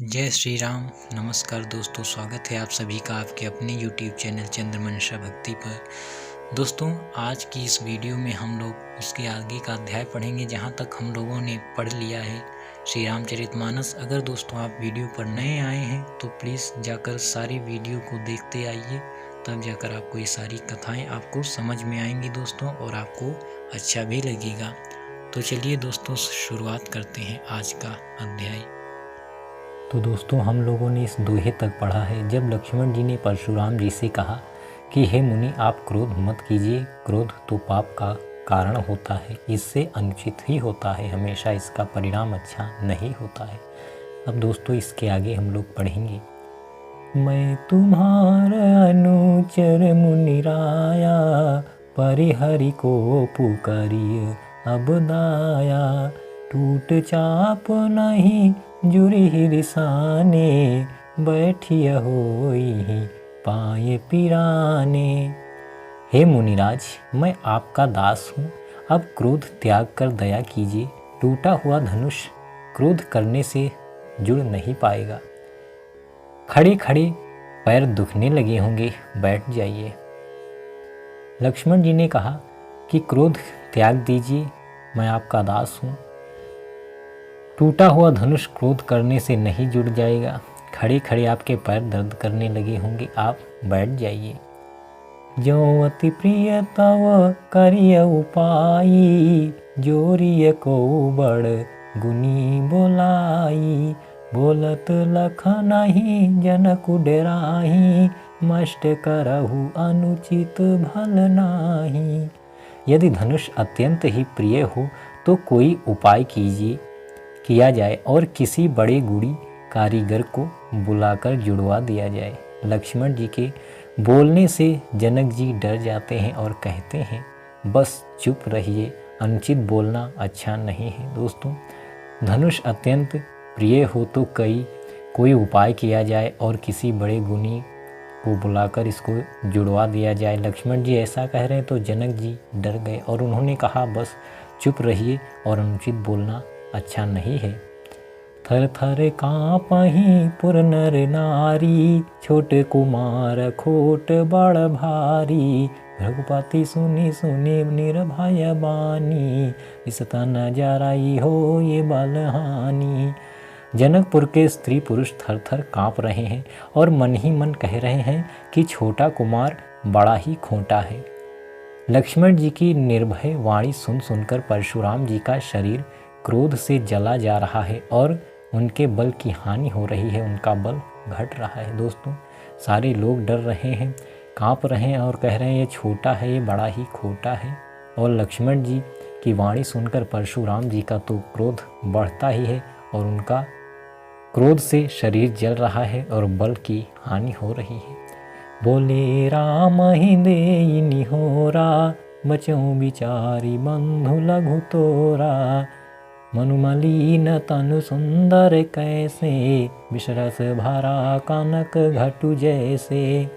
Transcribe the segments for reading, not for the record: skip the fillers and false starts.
जय श्री राम। नमस्कार दोस्तों, स्वागत है आप सभी का आपके अपने YouTube चैनल चंद्रमंशा भक्ति पर। दोस्तों, आज की इस वीडियो में हम लोग उसके आगे का अध्याय पढ़ेंगे जहाँ तक हम लोगों ने पढ़ लिया है श्री रामचरितमानस। अगर दोस्तों आप वीडियो पर नए आए हैं तो प्लीज़ जाकर सारी वीडियो को देखते आइए, तब जाकर आपको ये सारी कथाएँ आपको समझ में आएंगी दोस्तों, और आपको अच्छा भी लगेगा। तो चलिए दोस्तों, शुरुआत करते हैं आज का अध्याय। तो दोस्तों, हम लोगों ने इस दोहे तक पढ़ा है जब लक्ष्मण जी ने परशुराम जी से कहा कि हे मुनि, आप क्रोध मत कीजिए, क्रोध तो पाप का कारण होता है, इससे अनुचित ही होता है, हमेशा इसका परिणाम अच्छा नहीं होता है। अब दोस्तों इसके आगे हम लोग पढ़ेंगे। मैं तुम्हारा अनुचर मुनिराया, परिहरि को पुकारिय अब दाया, टूट चाप नहीं जुरी रिसाने, बैठिय होई पाए पिराने। हे मुनिराज, मैं आपका दास हूँ, अब क्रोध त्याग कर दया कीजिए। टूटा हुआ धनुष क्रोध करने से जुड़ नहीं पाएगा। खड़े खड़े पैर दुखने लगे होंगे, बैठ जाइए। लक्ष्मण जी ने कहा कि क्रोध त्याग दीजिए, मैं आपका दास हूँ। टूटा हुआ धनुष क्रोध करने से नहीं जुड़ जाएगा। खड़े खड़े आपके पैर दर्द करने लगे होंगे, आप बैठ जाइए। जो अति प्रिय तव करिय उपाई, जोरिय को बड़ गुनी बोलाई, बोलत लख नहीं जनक डेराही, मष्ट करहु अनुचित भल नाही। यदि धनुष अत्यंत ही प्रिय हो तो कोई उपाय किया जाए और किसी बड़े गुणी कारीगर को बुलाकर जुड़वा दिया जाए। लक्ष्मण जी के बोलने से जनक जी डर जाते हैं और कहते हैं, बस चुप रहिए, अनुचित बोलना अच्छा नहीं है। दोस्तों, धनुष अत्यंत प्रिय हो तो कोई उपाय किया जाए और किसी बड़े गुणी को बुलाकर इसको जुड़वा दिया जाए। लक्ष्मण जी ऐसा कह रहे हैं तो जनक जी डर गए और उन्होंने कहा, बस चुप रहिए और अनुचित बोलना अच्छा नहीं है। थर थर काँपहि पुर नर नारी, छोटे कुमार खोट बड़ भारी, रघुपति सुनी सुनी निर्भय बानी, इस तन जराई हो ये बलहानी। जनकपुर के स्त्री पुरुष थर थर काँप रहे हैं और मन ही मन कह रहे हैं कि छोटा कुमार बड़ा ही खोटा है। लक्ष्मण जी की निर्भय वाणी सुन सुनकर परशुराम जी का शरीर क्रोध से जला जा रहा है और उनके बल की हानि हो रही है, उनका बल घट रहा है। दोस्तों, सारे लोग डर रहे हैं, काँप रहे हैं और कह रहे हैं ये छोटा है, ये बड़ा ही खोटा है। और लक्ष्मण जी की वाणी सुनकर परशुराम जी का तो क्रोध बढ़ता ही है और उनका क्रोध से शरीर जल रहा है और बल की हानि हो रही है। बोले राम ही देई निहोरा, बचऊँ बिचारी बंधु लघु तोरा, मनु मलिन तनु सुंदर कैसे, विषरस भरा कनक घटु जैसे।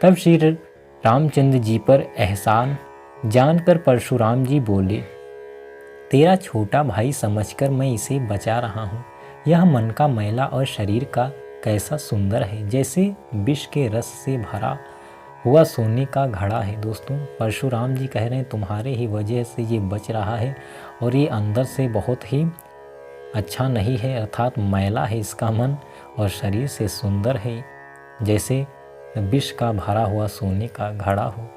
तब श्री रामचंद्र जी पर एहसान जानकर परशुराम जी बोले, तेरा छोटा भाई समझकर मैं इसे बचा रहा हूँ। यह मन का मैला और शरीर का कैसा सुंदर है, जैसे विष के रस से भरा हुआ सोने का घड़ा है। दोस्तों, परशुराम जी कह रहे हैं तुम्हारे ही वजह से ये बच रहा है और ये अंदर से बहुत ही अच्छा नहीं है, अर्थात मैला है इसका मन और शरीर से सुंदर है, जैसे विष का भरा हुआ सोने का घड़ा हो।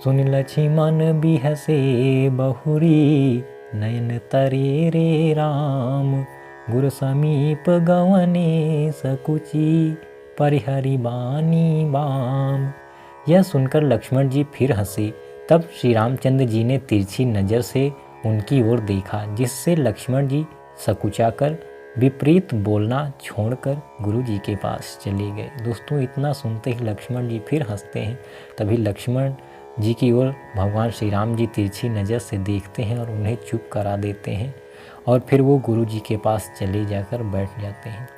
सुन लक्ष्मण बिहसे बहुरी, नयन तरे रे राम, गुरु समीप गवने सकुची, परिहरि बानी बाम। यह सुनकर लक्ष्मण जी फिर हंसे। तब श्री रामचंद्र जी ने तिरछी नज़र से उनकी ओर देखा, जिससे लक्ष्मण जी सकुचाकर विपरीत बोलना छोड़कर गुरु जी के पास चले गए। दोस्तों, इतना सुनते ही लक्ष्मण जी फिर हंसते हैं। तभी लक्ष्मण जी की ओर भगवान श्री राम जी तिरछी नज़र से देखते हैं और उन्हें चुप करा देते हैं और फिर वो गुरु जी के पास चले जाकर बैठ जाते हैं।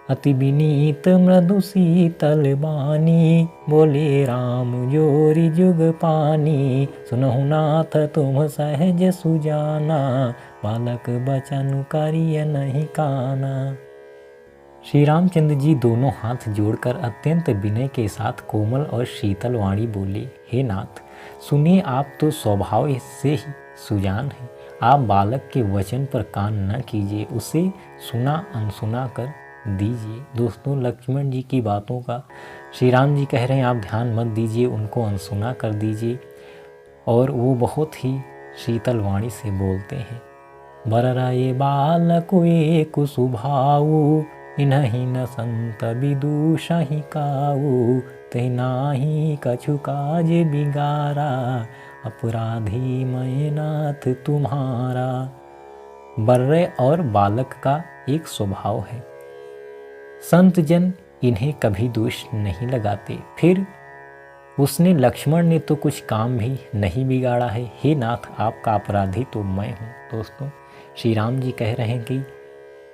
अति विनीत मृदु शीतल बानी, बोले राम जोरी जुग पानी, सुनहु नाथ तुम सहज सुजाना, बालक बचन करिय नहीं काना। श्री रामचंद्र जी दोनों हाथ जोड़कर अत्यंत विनय के साथ कोमल और शीतल वाणी बोले, हे नाथ, सुनिए, आप तो स्वभाव से ही सुजान हैं। आप बालक के वचन पर कान न कीजिए, उसे सुना अनसुना कर दीजिए। दोस्तों, लक्ष्मण जी की बातों का श्री राम जी कह रहे हैं आप ध्यान मत दीजिए, उनको अनसुना कर दीजिए। और वो बहुत ही शीतल वाणी से बोलते हैं, बरराए बालक एक सुभाऊ, इन्हीं न संत विदुषहि काऊ, ते नाही कछु काज बिगारा, अपराधी मैं नाथ तुम्हारा। बर्रे और बालक का एक स्वभाव है, संत जन इन्हें कभी दोष नहीं लगाते। फिर उसने लक्ष्मण ने तो कुछ काम भी नहीं बिगाड़ा है, हे नाथ, आपका अपराधी तो मैं हूँ। दोस्तों, श्री राम जी कह रहे हैं कि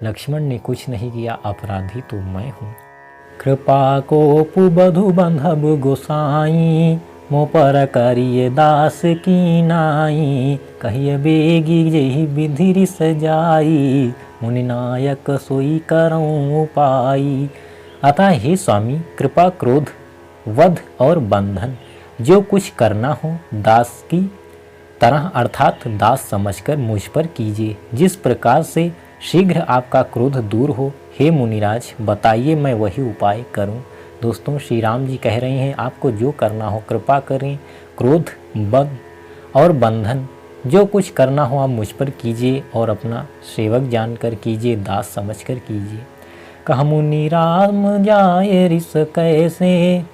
लक्ष्मण ने कुछ नहीं किया, अपराधी तो मैं हूँ। कृपा को पुबधु बंधब गोसाई, मो पर करिए दास की नाई, कहिए बेगी जही विधि सजाई, मुनि नायक सोई करऊं उपाई। अतः हे स्वामी, कृपा, क्रोध, वध और बंधन जो कुछ करना हो दास की तरह अर्थात दास समझकर मुझ पर कीजिए। जिस प्रकार से शीघ्र आपका क्रोध दूर हो, हे मुनिराज, बताइए, मैं वही उपाय करूं। दोस्तों, श्री राम जी कह रहे हैं आपको जो करना हो कृपा करें, क्रोध, वध और बंधन जो कुछ करना हो आप मुझ पर कीजिए और अपना सेवक जानकर कीजिए, दास समझकर कीजिए। कह मुनि राम जाए रिस कैसे,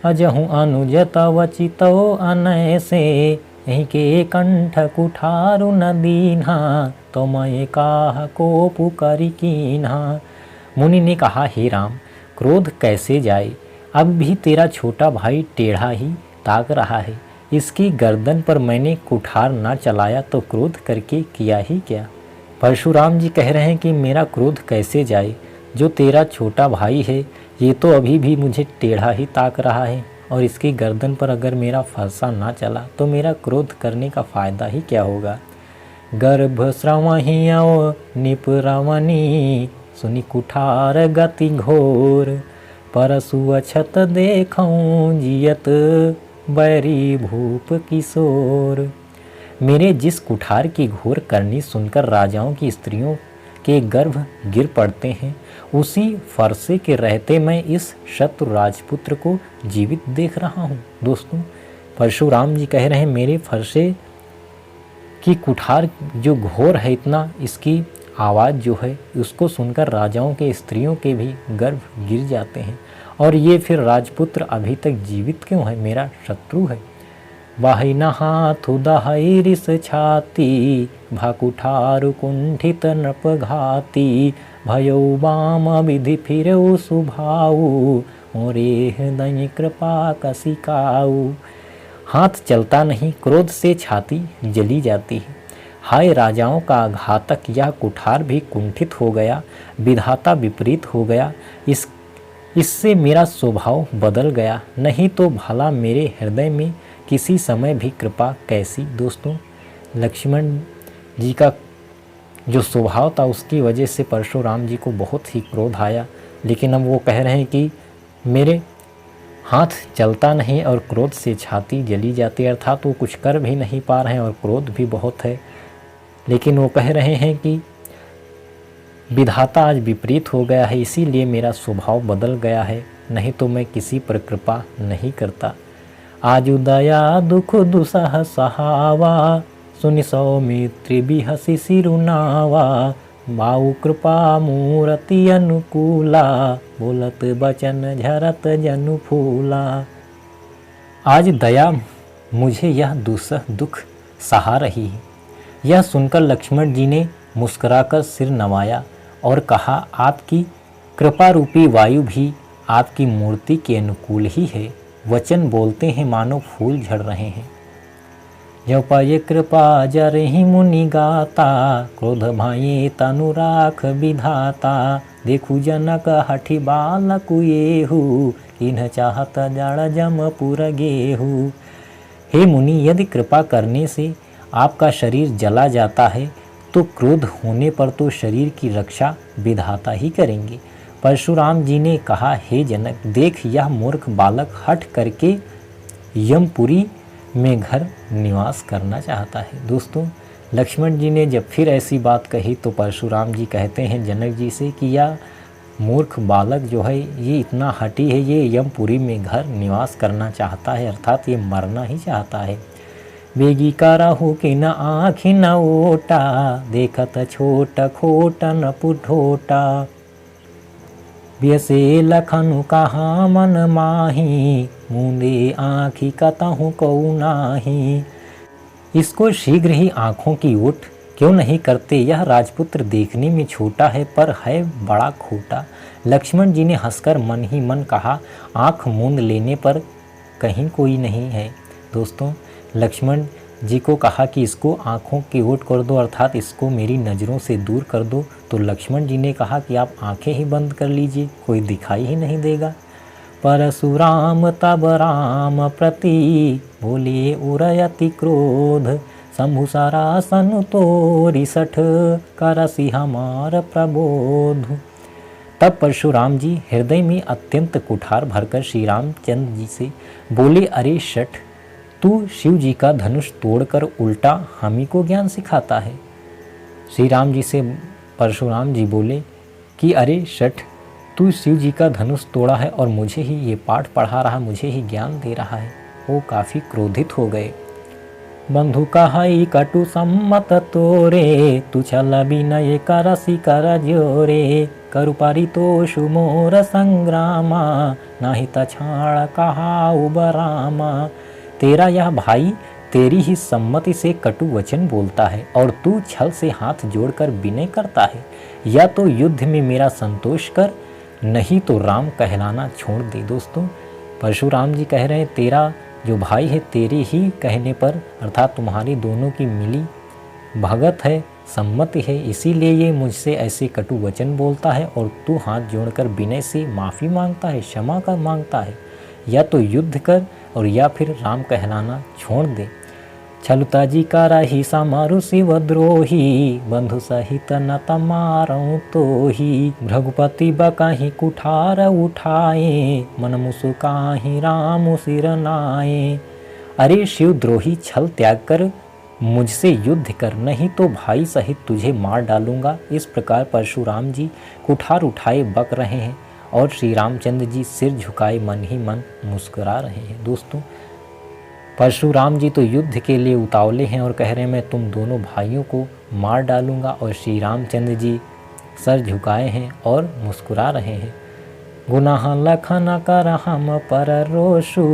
अजहु अनुजत वचितो अनैसे, यही के कंठ कुठारु न दीन्हा, तो मैं काह को पुकारी कीन्हा। मुनि ने कहा, हे राम, क्रोध कैसे जाए, अब भी तेरा छोटा भाई टेढ़ा ही ताक रहा है, इसकी गर्दन पर मैंने कुठार ना चलाया तो क्रोध करके किया ही क्या। परशुराम जी कह रहे हैं कि मेरा क्रोध कैसे जाए, जो तेरा छोटा भाई है ये तो अभी भी मुझे टेढ़ा ही ताक रहा है, और इसकी गर्दन पर अगर मेरा फरसा ना चला तो मेरा क्रोध करने का फ़ायदा ही क्या होगा। गर्भ श्रवहियो निपरवनी, सुनि कुठार गति घोर, परसु अछत देखऊं जियत, बैरी भूप किशोर। मेरे जिस कुठार की घोर करनी सुनकर राजाओं की स्त्रियों के गर्भ गिर पड़ते हैं, उसी फरसे के रहते मैं इस शत्रु राजपुत्र को जीवित देख रहा हूँ। दोस्तों, परशुराम जी कह रहे हैं मेरे फरसे की कुठार जो घोर है इतना, इसकी आवाज़ जो है उसको सुनकर राजाओं के स्त्रियों के भी गर्भ गिर जाते हैं, और ये फिर राजपुत्र अभी तक जीवित क्यों है, मेरा शत्रु है। बाहि हाथ दहाई रिस छाती, भाकुठारु कुंठित नृपघाती, भयो वाम विधि फिर सुभाऊ, मोरे हृदय कृपा कसिकाऊ। हाथ चलता नहीं, क्रोध से छाती जली जाती है। हाय, राजाओं का घातक यह कुठार भी कुंठित हो गया, विधाता विपरीत हो गया, इससे मेरा स्वभाव बदल गया, नहीं तो भला मेरे हृदय में किसी समय भी कृपा कैसी। दोस्तों, लक्ष्मण जी का जो स्वभाव था उसकी वजह से परशुराम जी को बहुत ही क्रोध आया, लेकिन अब वो कह रहे हैं कि मेरे हाथ चलता नहीं और क्रोध से छाती जली जाती है, अर्थात वो कुछ कर भी नहीं पा रहे हैं और क्रोध भी बहुत है। लेकिन वो कह रहे हैं कि विधाता आज विपरीत हो गया है, इसीलिए मेरा स्वभाव बदल गया है, नहीं तो मैं किसी पर कृपा नहीं करता। आजु दया दुख दुसह सहावा, सुनि सौमित्री बिहसि सिरुनावा, बाऊ कृपा मूरति अनुकूला, बोलत बचन झरत जनु फूला। आज दया मुझे यह दुसह दुख सहा रही है। यह सुनकर लक्ष्मण जी ने मुस्कुराकर सिर नवाया और कहा, आपकी कृपा रूपी वायु भी आपकी मूर्ति के अनुकूल ही है। वचन बोलते हैं मानो फूल झड़ रहे हैं। जो पाये कृपा जरहि मुनि गाता, क्रोध भाई तनु राख विधाता, देखू जनक हठि बालक येहू, इन्ह चाहत जड़ जम पुर गेहू। हे मुनि, यदि कृपा करने से आपका शरीर जला जाता है तो क्रोध होने पर तो शरीर की रक्षा विधाता ही करेंगे, परशुराम जी ने कहा, हे जनक, देख यह मूर्ख बालक हठ करके यमपुरी में घर निवास करना चाहता है। दोस्तों, लक्ष्मण जी ने जब फिर ऐसी बात कही तो परशुराम जी कहते हैं जनक जी से कि यह मूर्ख बालक जो है ये इतना हठी है, ये यमपुरी में घर निवास करना चाहता है, अर्थात ये मरना ही चाहता है। बेगी करहु कि न आँखि न ओटा, देखत छोट खोट न पुठोटा। ब्यसे लखनु कहाँ मन माही, मूंदे आँखि कतहु कऊ नाही। इसको शीघ्र ही आँखों की ओट क्यों नहीं करते, यह राजपुत्र देखने में छोटा है पर है बड़ा खोटा। लक्ष्मण जी ने हंसकर मन ही मन कहा, आँख मूंद लेने पर कहीं कोई नहीं है। दोस्तों, लक्ष्मण जी को कहा कि इसको आँखों की ओट कर दो, अर्थात इसको मेरी नज़रों से दूर कर दो। तो लक्ष्मण जी ने कहा कि आप आँखें ही बंद कर लीजिए, कोई दिखाई ही नहीं देगा। परशुराम तब राम प्रति, बोले उरयति क्रोध, शंभु सरासन तोरि सठ, करसी हमार प्रबोध। तब परशुराम जी हृदय में अत्यंत कुठार भरकर श्री रामचंद्र जी से बोले, अरे शठ, तू शिव जी का धनुष तोड़कर उल्टा हमी को ज्ञान सिखाता है। श्री राम जी से परशुराम जी बोले कि अरे शठ, तू शिव जी का धनुष तोड़ा है और मुझे ही ये पाठ पढ़ा रहा, मुझे ही ज्ञान दे रहा है। वो काफ़ी क्रोधित हो गए। बंधु कहाई कटु सम्मत तोरे, तू छल बिनय करसी कर जोरे। करु परितोषु मोर संग्रामा, नाही तछाड़ कहा उबरामा। तेरा यह भाई तेरी ही सम्मति से कटु वचन बोलता है और तू छल से हाथ जोड़कर विनय करता है। या तो युद्ध में मेरा संतोष कर, नहीं तो राम कहलाना छोड़ दे। दोस्तों, परशुराम जी कह रहे हैं तेरा जो भाई है तेरे ही कहने पर, अर्थात तुम्हारी दोनों की मिली भगत है, सम्मति है, इसीलिए ये मुझसे ऐसे कटु वचन बोलता है और तू हाथ जोड़कर विनय से माफ़ी मांगता है, क्षमा कर मांगता है। या तो युद्ध कर और या फिर राम कहलाना छोड़ दे। छलुता जी का रही समारु शिव द्रोही, बंधु सहित न तमारऊ तो ही। भृगुपति बकहि कुठार उठाए, मन मुसुकाहि राम सिर नाए। अरे शिव द्रोही, छल त्याग कर मुझसे युद्ध कर, नहीं तो भाई सहित तुझे मार डालूंगा। इस प्रकार परशुराम जी कुठार उठाए बक रहे हैं और श्री रामचंद्र जी सिर झुकाए मन ही मन मुस्कुरा रहे हैं। दोस्तों, परशुराम जी तो युद्ध के लिए उतावले हैं और कह रहे हैं मैं तुम दोनों भाइयों को मार डालूंगा, और श्री रामचंद्र जी सर झुकाए हैं और मुस्कुरा रहे हैं। गुनाह लखन कर हम पर रोषु,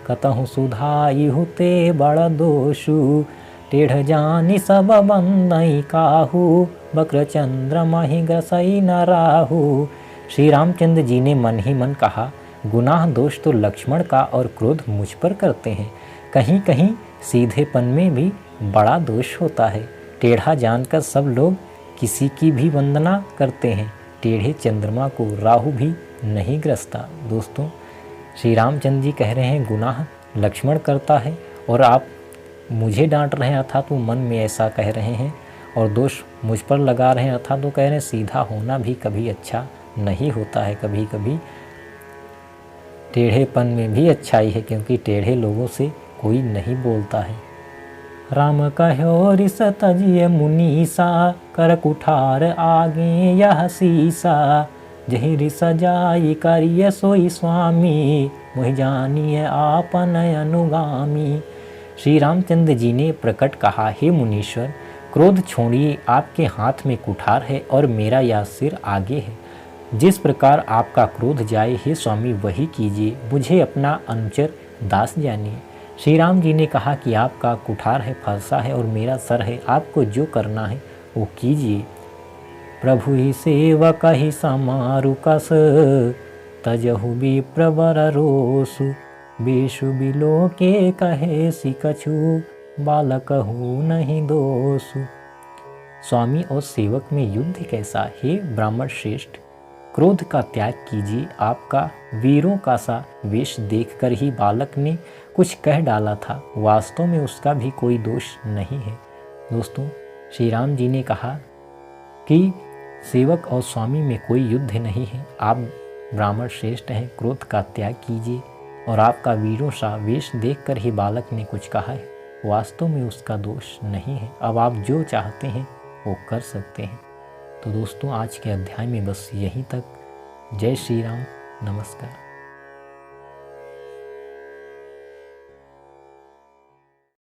कतहु सुधाई हुते बड़ दोषु। टेढ़ जानी सब बंदई काहू, बक्र चंद्र महि ग्रसई न राहु। श्री रामचंद्र जी ने मन ही मन कहा, गुनाह दोष तो लक्ष्मण का और क्रोध मुझ पर करते हैं। कहीं कहीं सीधेपन में भी बड़ा दोष होता है। टेढ़ा जानकर सब लोग किसी की भी वंदना करते हैं, टेढ़े चंद्रमा को राहु भी नहीं ग्रसता। दोस्तों, श्री रामचंद्र जी कह रहे हैं गुनाह लक्ष्मण करता है और आप मुझे डांट रहे हैं, अर्थात वो मन में ऐसा कह रहे हैं, और दोष मुझ पर लगा रहे हैं, अर्थात वो कह रहे हैं सीधा होना भी कभी अच्छा नहीं होता है। कभी कभी टेढ़ेपन में भी अच्छाई है, क्योंकि टेढ़े लोगों से कोई नहीं बोलता है। राम कहो रिस तजिए मुनीसा, कर कुठार आगे यह सीसा। जहि रिस जाई करिय सोई स्वामी, मोहि जानिए आपन अनुगामी। श्री रामचंद्र जी ने प्रकट कहा, हे मुनीश्वर, क्रोध छोड़िए, आपके हाथ में कुठार है और मेरा यह सिर आगे है। जिस प्रकार आपका क्रोध जाए हे स्वामी वही कीजिए, मुझे अपना अनुचर दास जानिए। श्री राम जी ने कहा कि आपका कुठार है, फरसा है और मेरा सर है, आपको जो करना है वो कीजिए। प्रभु ही सेवक ही समारु कस, तजहु विप्रवर रोसु। बेशु बिलो के कहे सिकछु, बालकहु नहीं दोसु। स्वामी और सेवक में युद्ध कैसा, हे ब्राह्मण श्रेष्ठ, क्रोध का त्याग कीजिए। आपका वीरों का सा वेश देखकर ही बालक ने कुछ कह डाला था, वास्तव में उसका भी कोई दोष नहीं है। दोस्तों, श्री राम जी ने कहा कि सेवक और स्वामी में कोई युद्ध नहीं है। आप ब्राह्मण श्रेष्ठ हैं, क्रोध का त्याग कीजिए। और आपका वीरों सा वेश देखकर ही बालक ने कुछ कहा है, वास्तव में उसका दोष नहीं है। अब आप जो चाहते हैं वो कर सकते हैं। तो दोस्तों आज के अध्याय में बस यहीं तक। जय श्री राम, नमस्कार।